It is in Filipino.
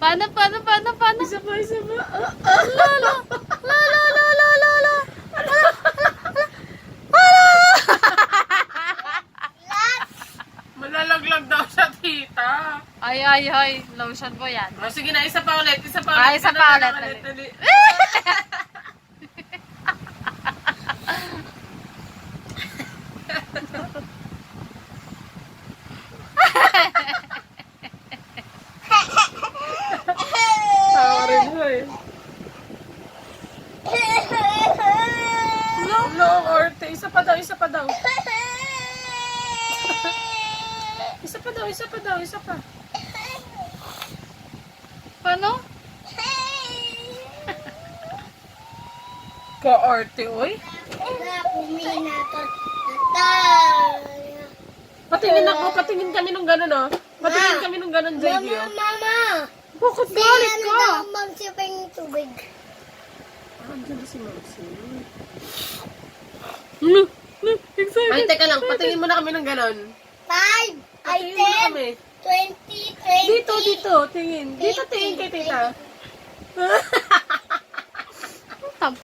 Paano? Isa pa. Malalaglag daw siya, tita. Ay. Lotion po yan. O, sige na, isa pa ulit. Isa pa ulit. Tawa rin mo eh. No, Orte. Isa pa daw. Isa pa. Paano? Ka-Orte, oy. Patingin kami nung gano'n, oh. Patingin kami nung gano'n, JD, oh. Mama! Bakit galit ka? Magsipa yung tubig. Andiyan na si Maxi. Excited. Ay, teka lang. Patingin mo na kami ng gano'n. 5, Patingin mo na kami. 20, 20. Dito. Tingin. Dito tingin kay tita.